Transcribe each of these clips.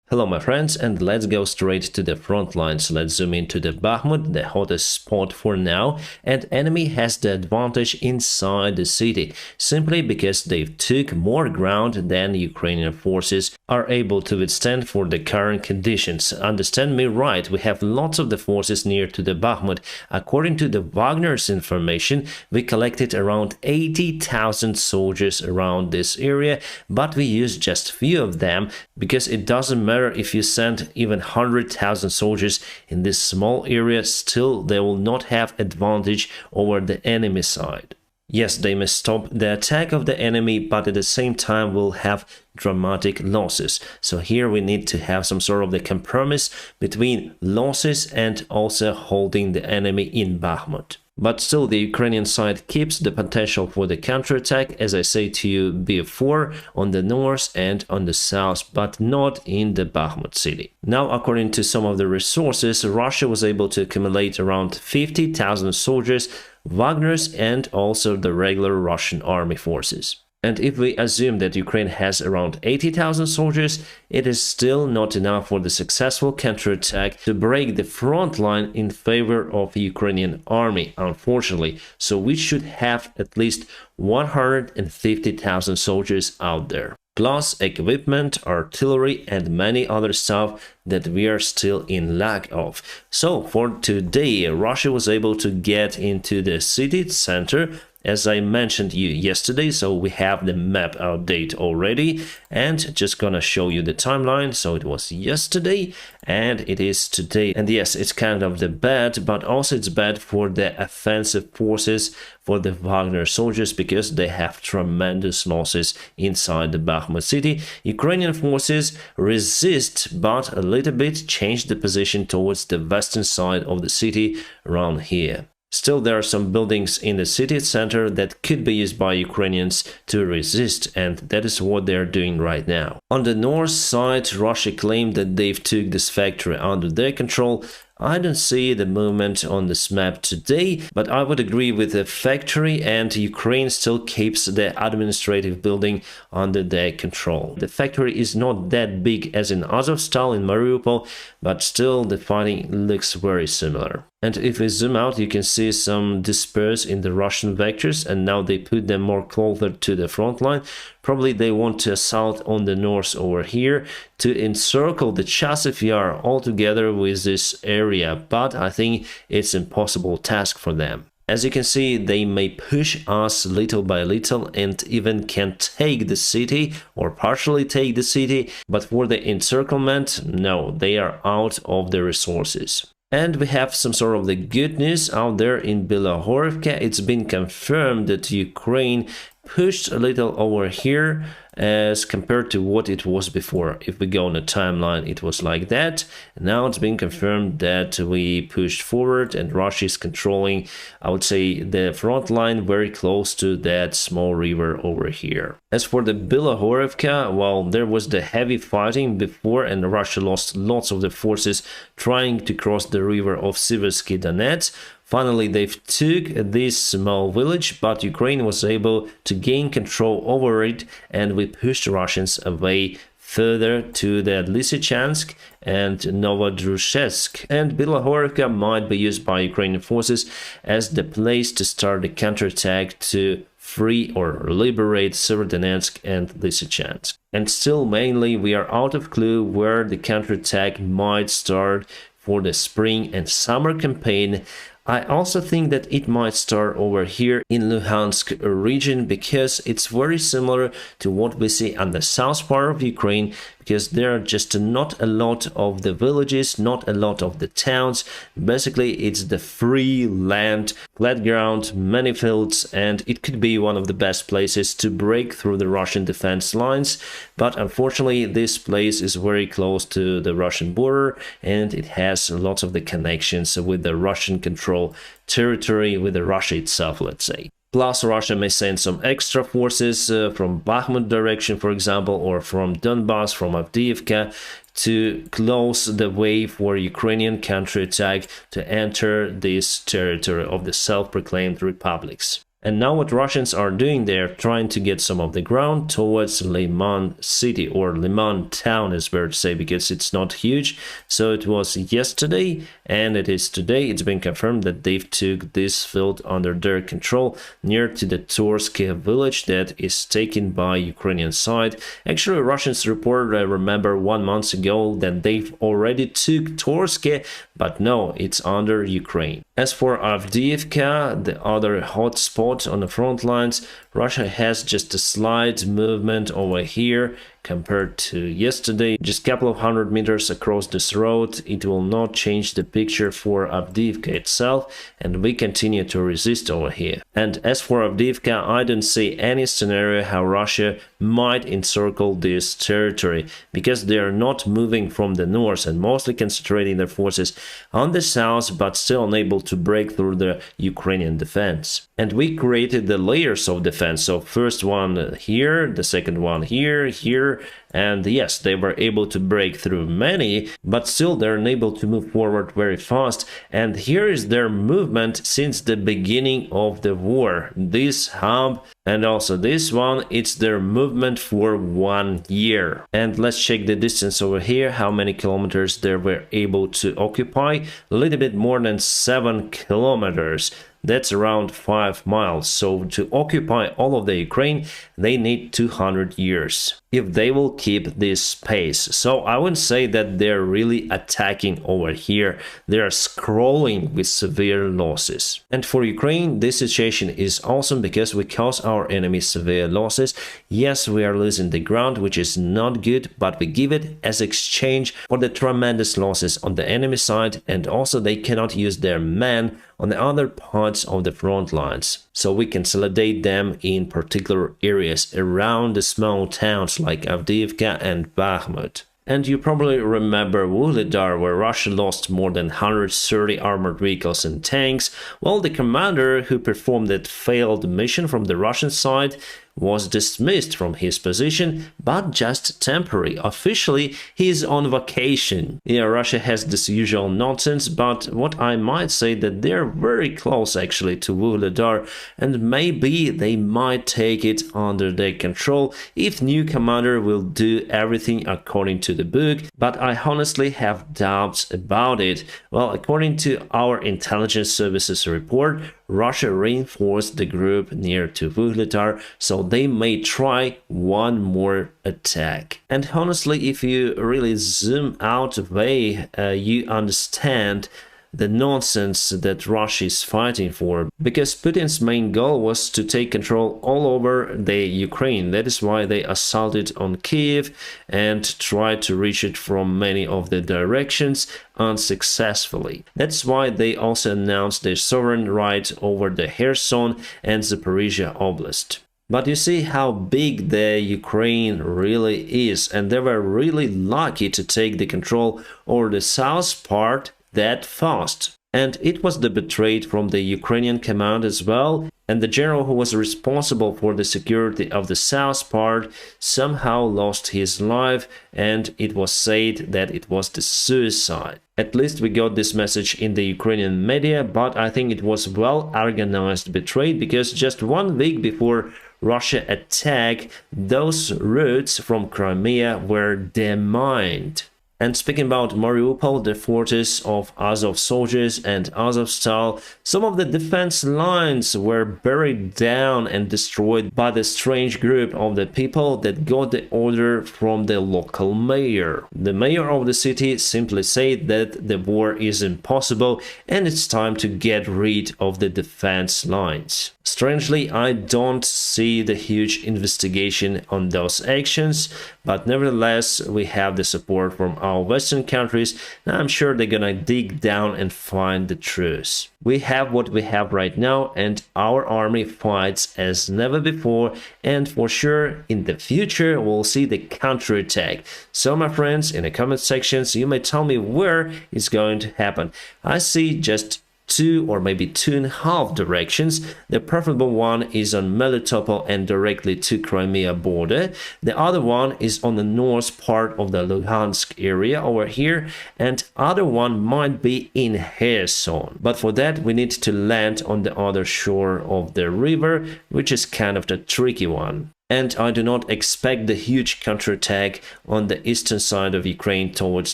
Hello my friends, and let's go straight to the front lines. Let's zoom into the Bakhmut, the hottest spot for now, and enemy has the advantage inside the city, simply because they took more ground than Ukrainian forces are able to withstand for the current conditions. Understand me right, we have lots of the forces near to the Bakhmut. According to the Wagners information, we collected around 80,000 soldiers around this area, but we used just few of them because it doesn't matter if you send even 100,000 soldiers in this small area, still they will not have advantage over the enemy side. Yes, they may stop the attack of the enemy, but at the same time will have dramatic losses. So here we need to have some sort of the compromise between losses and also holding the enemy in Bakhmut. But still, the Ukrainian side keeps the potential for the counterattack, as I say to you before, on the north and on the south, but not in the Bakhmut city. Now, according to some of the resources, Russia was able to accumulate around 50,000 soldiers, Wagners, and also the regular Russian army forces. And if we assume that Ukraine has around 80,000 soldiers, it is still not enough for the successful counterattack to break the front line in favor of the Ukrainian army, unfortunately. So we should have at least 150,000 soldiers out there, plus equipment, artillery, and many other stuff that we are still in lack of. So for today, Russia was able to get into the city center, as I mentioned you yesterday, so we have the map update already, and just gonna show you the timeline. So it was yesterday and it is today, and yes, it's kind of the bad, but also it's bad for the offensive forces, for the Wagner soldiers, because they have tremendous losses inside the Bakhmut city. Ukrainian forces resist, but a little bit change the position towards the western side of the city around here. Still, there are some buildings in the city center that could be used by Ukrainians to resist, and that is what they are doing right now. On the north side, Russia claimed that they've took this factory under their control. I don't see the movement on this map today, but I would agree with the factory, and Ukraine still keeps the administrative building under their control. The factory is not that big as in Azovstal in Mariupol, but still the fighting looks very similar. And if we zoom out, you can see some disperse in the Russian vectors, and now they put them more closer to the front line. Probably they want to assault on the north over here to encircle the Chasiv Yar altogether with this area, but I think it's an impossible task for them. As you can see, they may push us little by little and even can take the city or partially take the city, but for the encirclement, no, they are out of the resources. And we have some sort of the good news out there in Bilohorivka. It's been confirmed that Ukraine pushed a little over here as compared to what it was before. If we go on a timeline, it was like that. Now it's been confirmed that we pushed forward and Russia is controlling, I would say, the front line very close to that small river over here. As for the Bilohorivka, well, there was the heavy fighting before and Russia lost lots of the forces trying to cross the river of Siversky Donets. Finally, they took this small village, but Ukraine was able to gain control over it, and we pushed Russians away further to the Lysychansk and Novodrushevsk. And Bilohorivka might be used by Ukrainian forces as the place to start the counterattack to free or liberate Severodonetsk and Lysychansk. And still, mainly, we are out of clue where the counterattack might start for the spring and summer campaign. I also think that it might start over here in Luhansk region, because it's very similar to what we see on the south part of Ukraine, because there are just not a lot of the villages, not a lot of the towns. Basically, it's the free land, flat ground, many fields, and it could be one of the best places to break through the Russian defense lines. But unfortunately, this place is very close to the Russian border, and it has lots of the connections with the Russian control territory, with the Russia itself, let's say. Plus, Russia may send some extra forces from Bakhmut direction, for example, or from Donbass, from Avdiivka, to close the way for Ukrainian counterattack to enter this territory of the self-proclaimed republics. And now what Russians are doing, they're trying to get some of the ground towards Liman city, or Liman town is fair to say, because it's not huge. So it was yesterday and it is today. It's been confirmed that they've took this field under their control near to the Torsk village that is taken by Ukrainian side. Actually, Russians report, I remember 1 month ago, that they've already took Torsk, but no, it's under Ukraine. As for Avdiivka, the other hot spot on the front lines, Russia has just a slight movement over here compared to yesterday. Just a couple of 100 meters across this road. It will not change the picture for Avdiivka itself, and we continue to resist over here. And as for Avdiivka, I don't see any scenario how Russia might encircle this territory, because they are not moving from the north and mostly concentrating their forces on the south, but still unable to break through the Ukrainian defense. And we created the layers of defense. So first one here, the second one here, here, and yes, they were able to break through many, but still they're unable to move forward very fast. And here is their movement since the beginning of the war. This hub and also this one, it's their movement for 1 year. And let's check the distance over here, how many kilometers they were able to occupy. A little bit more than 7 kilometers. That's around 5 miles. So to occupy all of the Ukraine, they need 200 years if they will keep this pace. So I wouldn't say that they're really attacking over here. They are scrolling with severe losses. And for Ukraine, this situation is awesome because we cause our enemies severe losses. Yes, we are losing the ground, which is not good, but we give it as exchange for the tremendous losses on the enemy side, and also they cannot use their men on the other parts of the front lines. So we consolidate them in particular areas around the small towns like Avdiivka and Bakhmut. And you probably remember Soledar, where Russia lost more than 130 armored vehicles and tanks. Well, the commander who performed that failed mission from the Russian side was dismissed from his position, but just temporary. Officially, he's on vacation. Yeah, Russia has this usual nonsense, but what I might say that they're very close actually to Soledar, and maybe they might take it under their control if new commander will do everything according to the book, but I honestly have doubts about it. Well, according to our intelligence services report, Russia reinforced the group near to Soledar, so they may try one more attack. And honestly, if you really zoom out way, you understand the nonsense that Russia is fighting for, because Putin's main goal was to take control all over the Ukraine. That is why they assaulted on Kiev and tried to reach it from many of the directions unsuccessfully. That's why they also announced their sovereign right over the Kherson and Zaporizhia Oblast. But you see how big the Ukraine really is, and they were really lucky to take the control over the south part that fast. And it was the betrayed from the Ukrainian command as well, and the general who was responsible for the security of the south part somehow lost his life, and it was said that it was the suicide. At least we got this message in the Ukrainian media, but I think it was well organized betrayed, because just 1 week before Russia attacked, those routes from Crimea were demined. And speaking about Mariupol, the fortress of Azov soldiers and Azovstal, some of the defense lines were buried down and destroyed by the strange group of the people that got the order from the local mayor. The mayor of the city simply said that the war is impossible and it's time to get rid of the defense lines. Strangely, I don't see the huge investigation on those actions, but nevertheless, we have the support from our Western countries, and I'm sure they're gonna dig down and find the truth. We have what we have right now, and our army fights as never before, and for sure, in the future, we'll see the counterattack. So, my friends, in the comment sections, you may tell me where it's going to happen. I see just two or maybe 2.5 directions. The preferable one is on Melitopol and directly to Crimea border. The other one is on the north part of the Luhansk area over here, and other one might be in Kherson. But for that we need to land on the other shore of the river, which is kind of the tricky one. And I do not expect the huge counterattack on the eastern side of Ukraine towards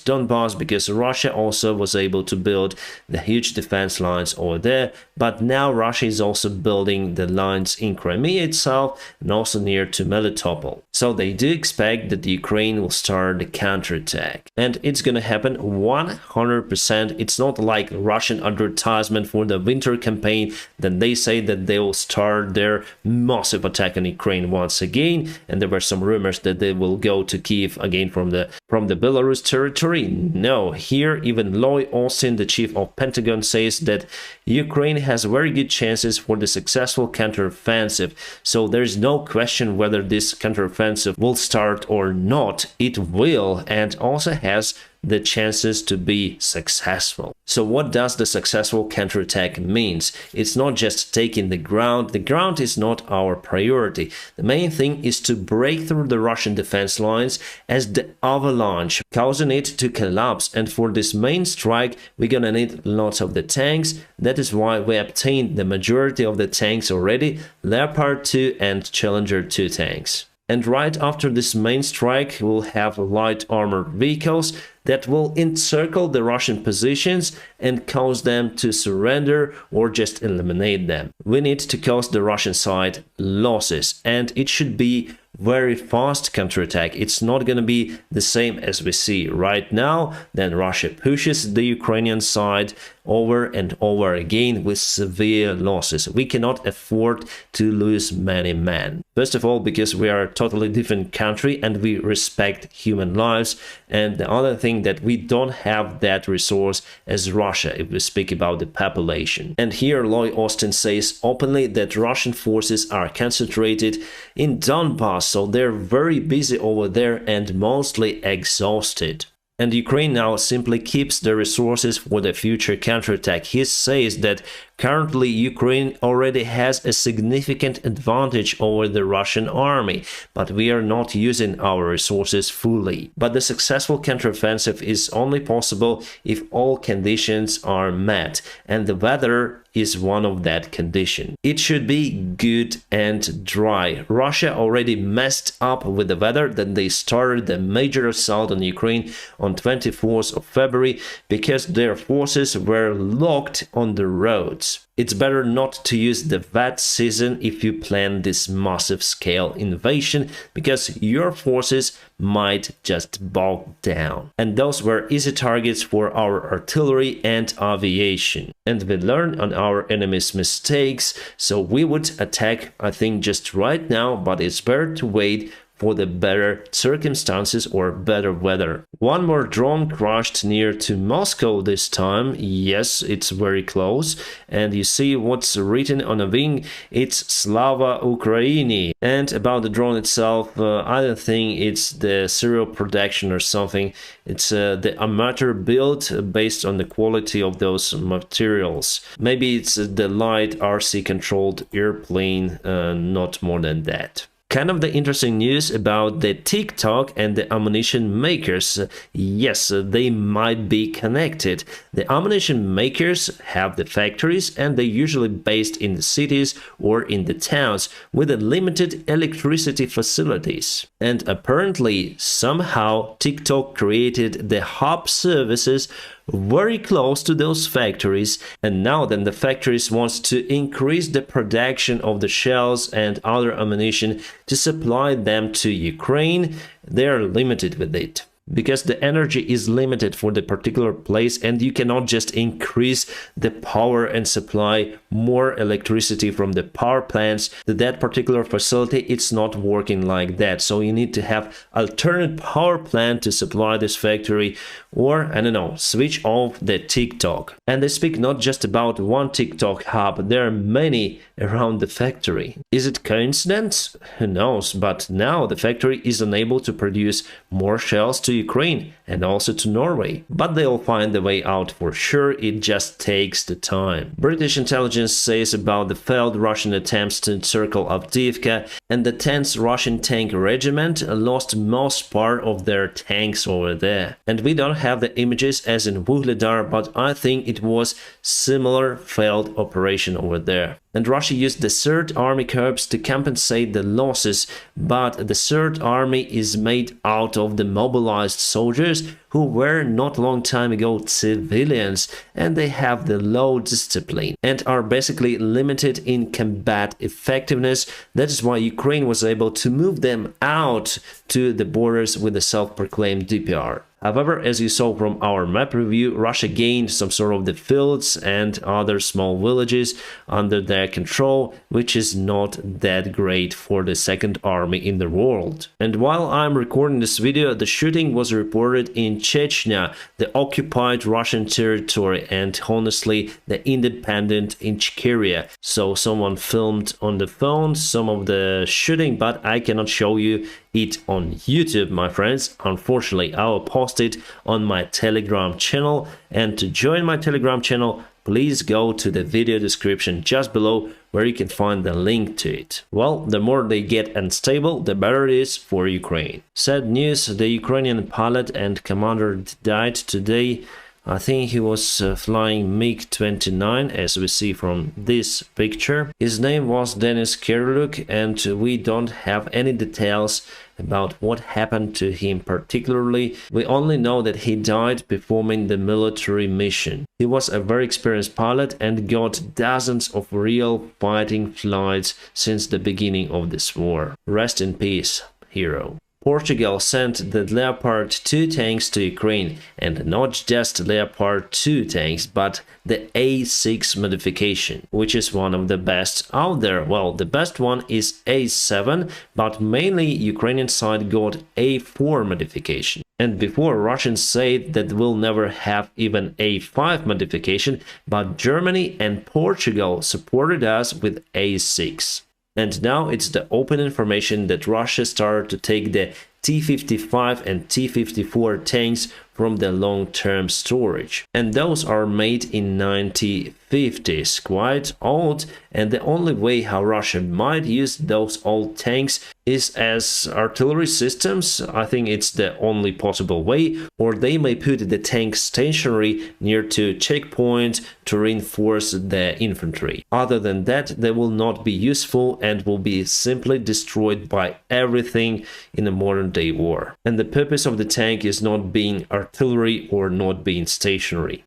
Donbass, because Russia also was able to build the huge defense lines over there. But now Russia is also building the lines in Crimea itself and also near to Melitopol. So they do expect that the Ukraine will start the counterattack. And it's gonna happen 100%. It's not like Russian advertisement for the winter campaign. Then they say that they will start their massive attack on Ukraine once again, and there were some rumors that they will go to Kiev again from the Belarus territory. No, here even Lloyd Austin, the chief of Pentagon, says that Ukraine has very good chances for the successful counteroffensive. So there's no question whether this counteroffensive will start or not. It will, and also has the chances to be successful. So what does the successful counterattack means? It's not just taking the ground. The ground is not our priority. The main thing is to break through the Russian defense lines as the avalanche, causing it to collapse. And for this main strike, we're gonna need lots of the tanks. That is why we obtained the majority of the tanks already, Leopard 2 and Challenger 2 tanks. And right after this main strike, we'll have light armored vehicles that will encircle the Russian positions and cause them to surrender or just eliminate them. We need to cause the Russian side losses, and it should be very fast counterattack. It's not going to be the same as we see right now. Then Russia pushes the Ukrainian side over and over again with severe losses. We cannot afford to lose many men. First of all, because we are a totally different country and we respect human lives. And the other thing, that we don't have that resource as Russia if we speak about the population. And here Lloyd Austin says openly that Russian forces are concentrated in Donbass, so they're very busy over there and mostly exhausted. And Ukraine now simply keeps the resources for the future counterattack. He says that currently Ukraine already has a significant advantage over the Russian army, but we are not using our resources fully. But the successful counteroffensive is only possible if all conditions are met, and the weather is one of that condition. It should be good and dry. Russia already messed up with the weather. Then they started the major assault on Ukraine on 24th of February because their forces were locked on the roads. It's better not to use the wet season if you plan this massive scale invasion, because your forces might just bog down. And those were easy targets for our artillery and aviation. And we learned on our enemy's mistakes, so we would attack, I think, just right now, but it's better to wait for the better circumstances or better weather. One more drone crashed near to Moscow this time. Yes, it's very close. And you see what's written on a wing. It's Slava Ukraini. And about the drone itself, I don't think it's the serial production or something. It's the amateur build based on the quality of those materials. Maybe it's the light RC controlled airplane, not more than that. Kind of the interesting news about the TikTok and the ammunition makers. Yes, they might be connected. The ammunition makers have the factories, and they're usually based in the cities or in the towns with limited electricity facilities. And apparently, somehow, TikTok created the hub services very close to those factories, and now then the factories wants to increase the production of the shells and other ammunition to supply them to Ukraine. They are limited with it, because the energy is limited for the particular place, and you cannot just increase the power and supply more electricity from the power plants to that particular facility. It's not working like that. So you need to have alternate power plant to supply this factory, or I don't know, switch off the TikTok. And they speak not just about one TikTok hub, there are many around the factory. Is it coincidence? Who knows? But now the factory is unable to produce more shells to to Ukraine and also to Norway. But they'll find the way out for sure, it just takes the time. British intelligence says about the failed Russian attempts to encircle Avdiivka, and the 10th Russian tank regiment lost most part of their tanks over there. And we don't have the images as in Soledar, but I think it was similar failed operation over there. And Russia used the 3rd Army Corps to compensate the losses, but the 3rd Army is made out of the mobilized soldiers who were not long time ago civilians, and they have the low discipline and are basically limited in combat effectiveness. That is why Ukraine was able to move them out to the borders with the self-proclaimed DPR. However, as you saw from our map review, Russia gained some sort of the fields and other small villages under their control, which is not that great for the 2nd Army in the world. And while I'm recording this video, the shooting was reported in Chechnya, the occupied Russian territory, and honestly, the independent Inchkeria. So someone filmed on the phone some of the shooting, but I cannot show you it on YouTube, my friends. Unfortunately, I will post it on my Telegram channel, and to join my Telegram channel, please go to the video description just below where you can find the link to it. Well, the more they get unstable, the better it is for Ukraine. Sad news, the Ukrainian pilot and commander died today. I think he was flying MiG-29, as we see from this picture. His name was Denis Kerluk, and we don't have any details about what happened to him particularly. We only know that he died performing the military mission. He was a very experienced pilot and got dozens of real fighting flights since the beginning of this war. Rest in peace, hero. Portugal sent the Leopard 2 tanks to Ukraine, and not just Leopard 2 tanks, but the A6 modification, which is one of the best out there. Well, the best one is A7, but mainly Ukrainian side got A4 modification. And before, Russians said that we'll never have even A5 modification, but Germany and Portugal supported us with A6. And now it's the open information that Russia started to take the T-55 and T-54 tanks from the long-term storage. And those are made in 1950s, quite old, and the only way how Russia might use those old tanks is as artillery systems. I think it's the only possible way, or they may put the tank stationary near to checkpoint to reinforce the infantry. Other than that, they will not be useful and will be simply destroyed by everything in a modern day war. And the purpose of the tank is not being artillery or not being stationary.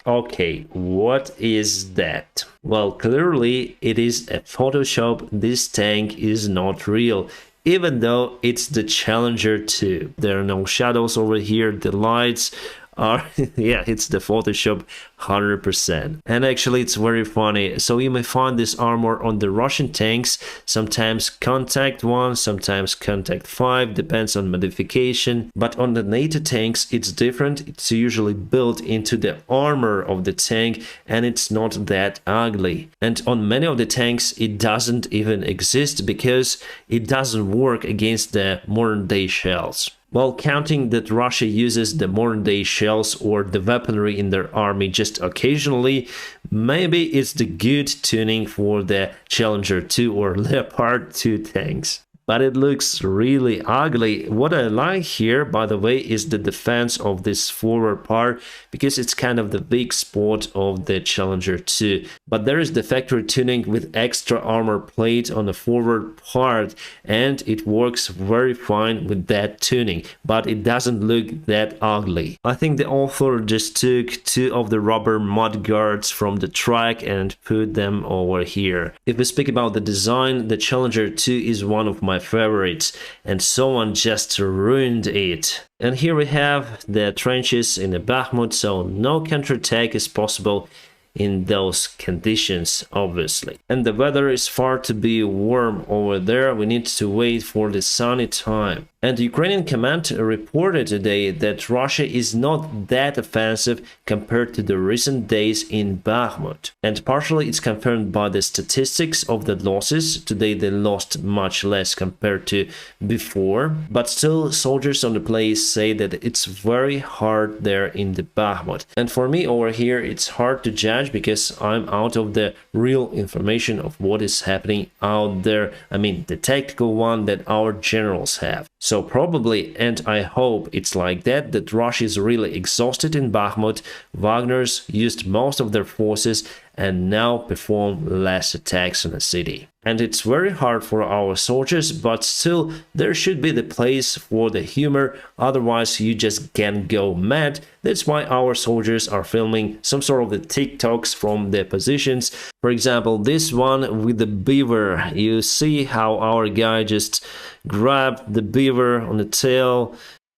Okay, what is that? Well, clearly it is a Photoshop. This tank is not real, even though it's the Challenger 2. There are no shadows over here, the lights are yeah, it's the Photoshop 100%. And actually it's very funny. So you may find this armor on the Russian tanks, sometimes contact 1, sometimes contact 5, depends on modification. But on the NATO tanks it's different. It's usually built into the armor of the tank, and it's not that ugly. And on many of the tanks it doesn't even exist because it doesn't work against the modern day shells. Well, counting that Russia uses the modern-day shells or the weaponry in their army just occasionally, maybe it's the good tuning for the Challenger 2 or Leopard 2 tanks. But it looks really ugly. What I like here, by the way, is the defense of this forward part, because it's kind of the weak spot of the Challenger 2. But there is the factory tuning with extra armor plate on the forward part, and it works very fine with that tuning, but it doesn't look that ugly. I think the author just took 2 of the rubber mud guards from the track and put them over here. If we speak about the design, the Challenger 2 is one of my favorites, and someone just ruined it. And here we have the trenches in the Bakhmut, so no counterattack is possible in those conditions, obviously. And the weather is far to be warm over there. We need to wait for the sunny time. And the Ukrainian command reported today that Russia is not that offensive compared to the recent days in Bakhmut. And partially it's confirmed by the statistics of the losses. Today they lost much less compared to before. But still, soldiers on the place say that it's very hard there in the Bakhmut. And for me over here, it's hard to judge because I'm out of the real information of what is happening out there. I mean, the tactical one that our generals have. So probably, and I hope it's like that Russia is really exhausted in Bakhmut. Wagners used most of their forces and now perform less attacks on the city. And it's very hard for our soldiers, but still there should be the place for the humor, otherwise you just can go mad. That's why our soldiers are filming some sort of the TikToks from their positions. For example, this one with the beaver. You see how our guy just grabbed the beaver on the tail.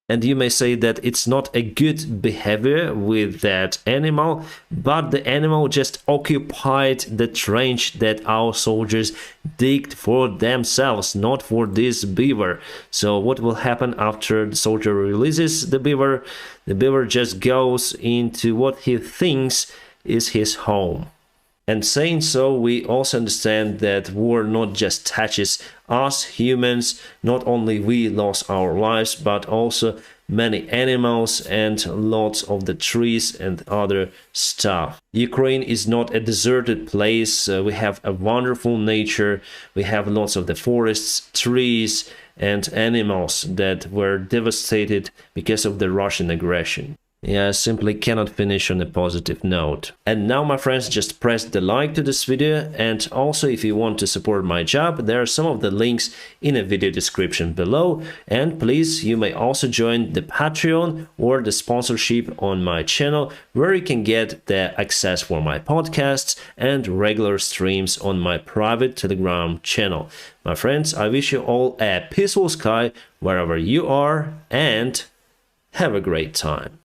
And you may say that it's not a good behavior with that animal, but the animal just occupied the trench that our soldiers digged for themselves, not for this beaver. So what will happen after the soldier releases the beaver? The beaver just goes into what he thinks is his home. And saying so, we also understand that war not just touches us humans. Not only we lost our lives, but also many animals and lots of the trees and other stuff. Ukraine is not a deserted place. We have a wonderful nature. We have lots of the forests, trees, and animals that were devastated because of the Russian aggression. Yeah, I simply cannot finish on a positive note. And now, my friends, just press the like to this video, and also if you want to support my job, there are some of the links in the video description below. And please, you may also join the Patreon or the sponsorship on my channel, where you can get the access for my podcasts and regular streams on my private Telegram channel. My friends, I wish you all a peaceful sky wherever you are, and have a great time.